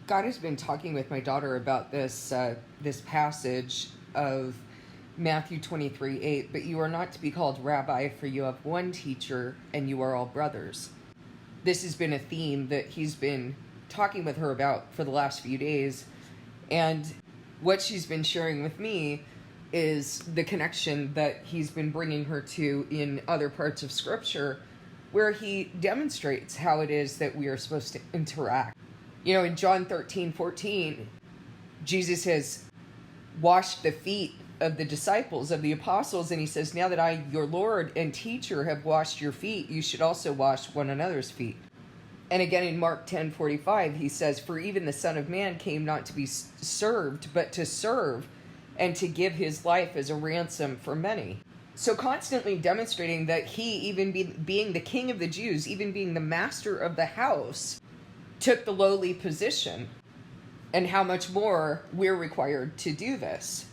God has been talking with my daughter about this passage of Matthew 23:8. But you are not to be called rabbi, for you have one teacher, and you are all brothers. This has been a theme that he's been talking with her about for the last few days. And what she's been sharing with me is the connection that he's been bringing her to in other parts of Scripture, where he demonstrates how it is that we are supposed to interact. You know, in John 13:14, Jesus has washed the feet of the disciples, of the apostles, and he says, now that I, your Lord and teacher, have washed your feet, you should also wash one another's feet. And again in Mark 10:45, he says, for even the Son of Man came not to be served, but to serve, and to give his life as a ransom for many. So constantly demonstrating that he, even being the king of the Jews, even being the master of the house, took the lowly position, and how much more we're required to do this.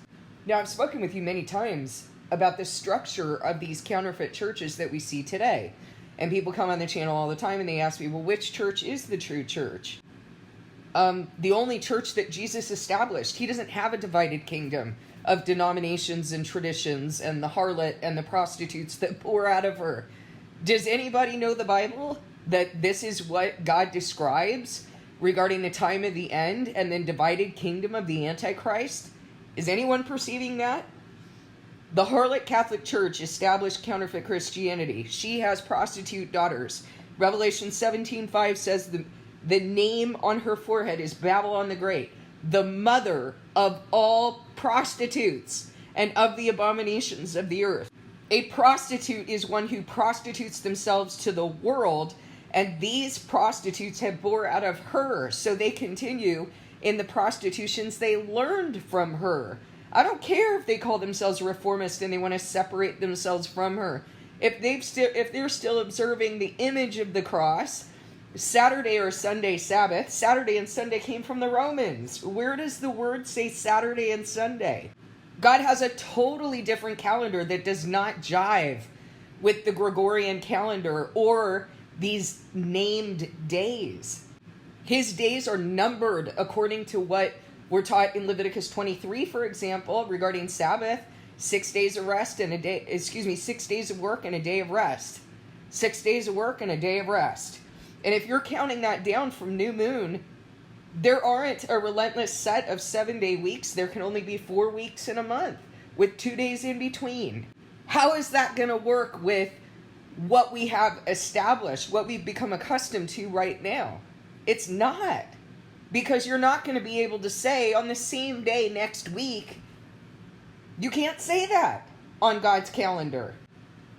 Now, I've spoken with you many times about the structure of these counterfeit churches that we see today. And people come on the channel all the time and they ask me, well, which church is the true church? The only church that Jesus established. He doesn't have a divided kingdom of denominations and traditions and the harlot and the prostitutes that pour out of her. Does anybody know the Bible? That this is what God describes regarding the time of the end and then divided kingdom of the Antichrist? Is anyone perceiving that? The harlot Catholic Church established counterfeit Christianity. She has prostitute daughters. Revelation 17:5 says the name on her forehead is Babylon the Great, the mother of all prostitutes and of the abominations of the earth. A prostitute is one who prostitutes themselves to the world, and these prostitutes have bore out of her, so they continue in the prostitutions they learned from her. I don't care if they call themselves reformist and they want to separate themselves from her. If they're still observing the image of the cross, Saturday or Sunday Sabbath, Saturday and Sunday came from the Romans. Where does the word say Saturday and Sunday? God has a totally different calendar that does not jive with the Gregorian calendar or these named days. His days are numbered according to what we're taught in Leviticus 23, for example, regarding Sabbath, 6 days of rest and 6 days of work and a day of rest. 6 days of work and a day of rest. And if you're counting that down from new moon, there aren't a relentless set of 7-day weeks. There can only be 4 weeks in a month with 2 days in between. How is that going to work with what we have established, what we've become accustomed to right now? It's not. Because you're not going to be able to say on the same day next week, you can't say that on God's calendar.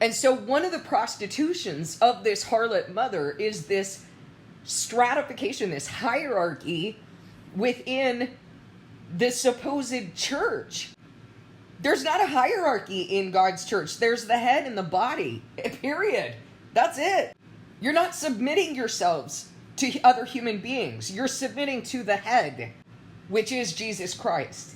And so one of the prostitutions of this harlot mother is this stratification, this hierarchy within the supposed church. There's not a hierarchy in God's church. There's the head and the body, period. That's it. You're not submitting yourselves to other human beings. You're submitting to the head, which is Jesus Christ.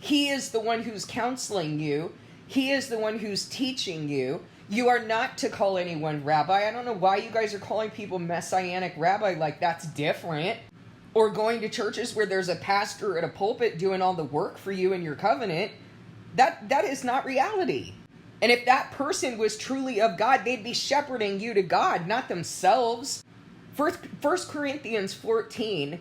He is the one who's counseling you. He is the one who's teaching you. You are not to call anyone rabbi. I don't know why you guys are calling people messianic rabbi like that's different. Or going to churches where there's a pastor at a pulpit doing all the work for you in your covenant. That is not reality. And if that person was truly of God, they'd be shepherding you to God, not themselves. 1 Corinthians 14,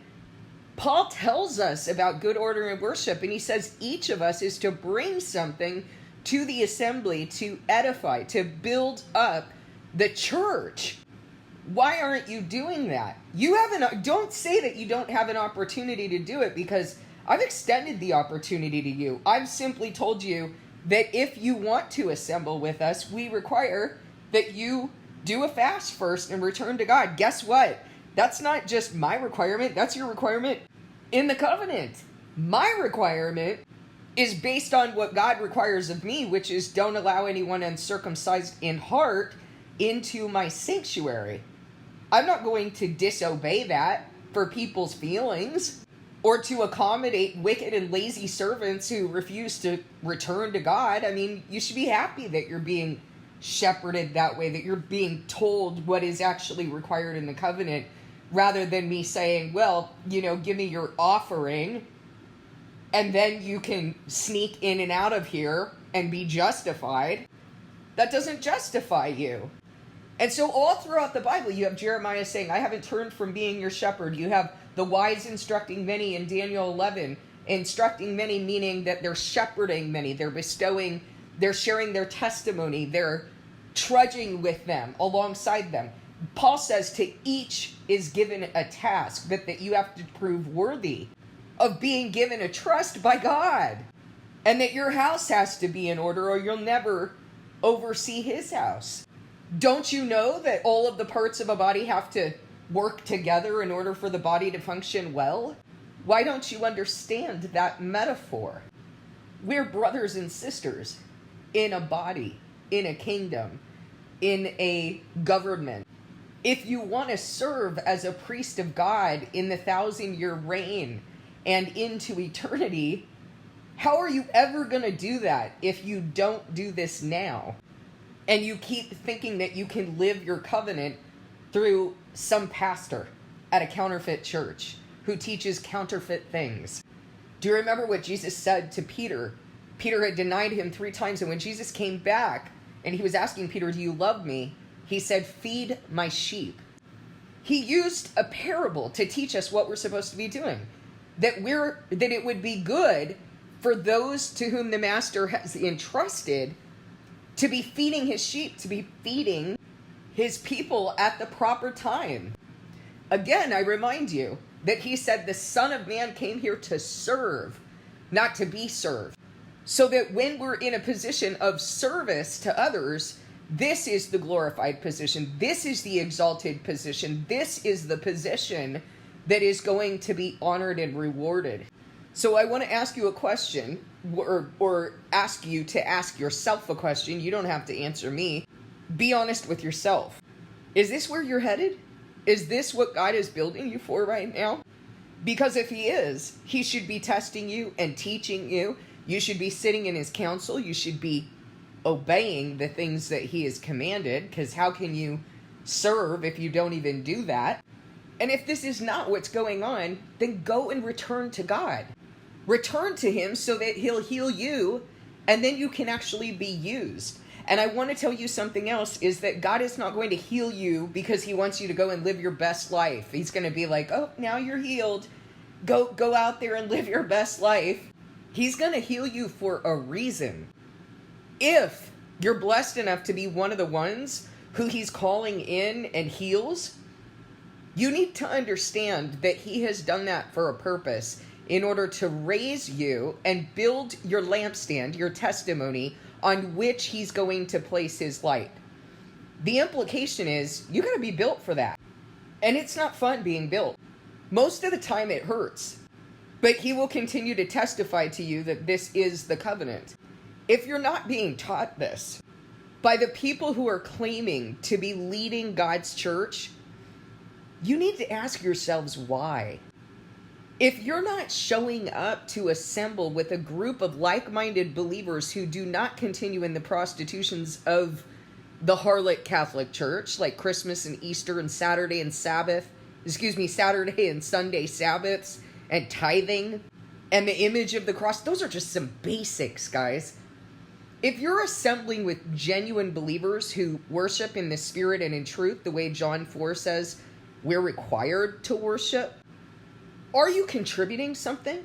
Paul tells us about good order and worship, and he says each of us is to bring something to the assembly to edify, to build up the church. Why aren't you doing that? Don't say that you don't have an opportunity to do it, because I've extended the opportunity to you. I've simply told you that if you want to assemble with us, we require that you do a fast first and return to God. Guess what? That's not just my requirement. That's your requirement in the covenant. My requirement is based on what God requires of me, which is don't allow anyone uncircumcised in heart into my sanctuary. I'm not going to disobey that for people's feelings or to accommodate wicked and lazy servants who refuse to return to God. I mean, you should be happy that you're being shepherded that way, that you're being told what is actually required in the covenant rather than me saying, well, give me your offering and then you can sneak in and out of here and be justified. That doesn't justify you. And so all throughout the Bible, you have Jeremiah saying, I haven't turned from being your shepherd. You have the wise instructing many in Daniel 11, instructing many, meaning that they're shepherding many. They're sharing their testimony. They're trudging with them, alongside them. Paul says to each is given a task, but that you have to prove worthy of being given a trust by God. And that your house has to be in order or you'll never oversee his house. Don't you know that all of the parts of a body have to work together in order for the body to function well? Why don't you understand that metaphor? We're brothers and sisters in a body, in a kingdom, in a government. If you want to serve as a priest of God in the 1,000-year reign and into eternity, how are you ever going to do that if you don't do this now? And you keep thinking that you can live your covenant through some pastor at a counterfeit church who teaches counterfeit things. Do you remember what Jesus said to Peter? Peter had denied him 3 times, and when Jesus came back and he was asking Peter, do you love me? He said, feed my sheep. He used a parable to teach us what we're supposed to be doing. That it would be good for those to whom the master has entrusted to be feeding his sheep, to be feeding his people at the proper time. Again, I remind you that he said the Son of Man came here to serve, not to be served. So that when we're in a position of service to others, this is the glorified position. This is the exalted position. This is the position that is going to be honored and rewarded. So I want to ask you a question, or ask you to ask yourself a question. You don't have to answer me. Be honest with yourself. Is this where you're headed? Is this what God is building you for right now? Because if he is, he should be testing you and teaching you. You should be sitting in his counsel. You should be obeying the things that he has commanded, because how can you serve if you don't even do that? And if this is not what's going on, then go and return to God. Return to him so that he'll heal you, and then you can actually be used. And I want to tell you something else, is that God is not going to heal you because he wants you to go and live your best life. He's going to be like, oh, now you're healed. Go out there and live your best life. He's going to heal you for a reason. If you're blessed enough to be one of the ones who he's calling in and heals, you need to understand that he has done that for a purpose, in order to raise you and build your lampstand, your testimony, on which he's going to place his light. The implication is you got to be built for that. And it's not fun being built. Most of the time it hurts. But he will continue to testify to you that this is the covenant. If you're not being taught this by the people who are claiming to be leading God's church, you need to ask yourselves why. If you're not showing up to assemble with a group of like-minded believers who do not continue in the prostitutions of the harlot Catholic Church, like Christmas and Easter and Saturday and Sunday Sabbaths and tithing and the image of the cross, those are just some basics, guys. If you're assembling with genuine believers who worship in the spirit and in truth, the way John 4 says we're required to worship, are you contributing something?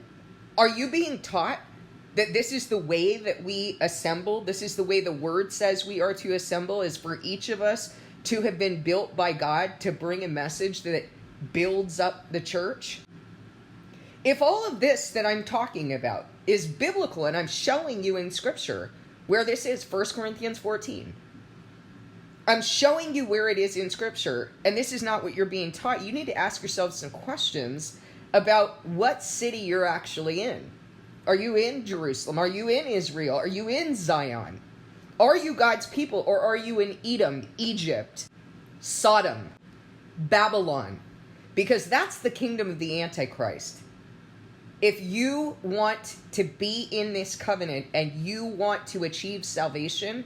Are you being taught that this is the way that we assemble? This is the way the word says we are to assemble, is for each of us to have been built by God to bring a message that builds up the church? If all of this that I'm talking about is biblical, and I'm showing you in scripture where this is, 1 Corinthians 14, I'm showing you where it is in scripture, and this is not what you're being taught, you need to ask yourself some questions about what city you're actually in. Are you in Jerusalem? Are you in Israel? Are you in Zion? Are you God's people, or are you in Edom, Egypt, Sodom, Babylon? Because that's the kingdom of the Antichrist. If you want to be in this covenant and you want to achieve salvation,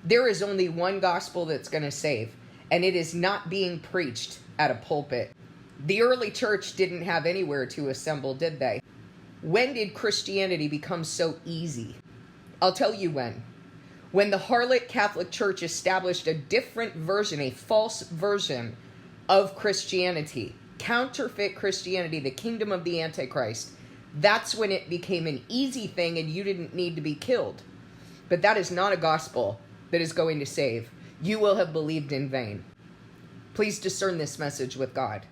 there is only one gospel that's going to save, and it is not being preached at a pulpit. The early church didn't have anywhere to assemble, did they? When did Christianity become so easy? I'll tell you when. When the harlot Catholic Church established a different version, a false version of Christianity, counterfeit Christianity, the kingdom of the Antichrist, that's when it became an easy thing and you didn't need to be killed. But that is not a gospel that is going to save. You will have believed in vain. Please discern this message with God.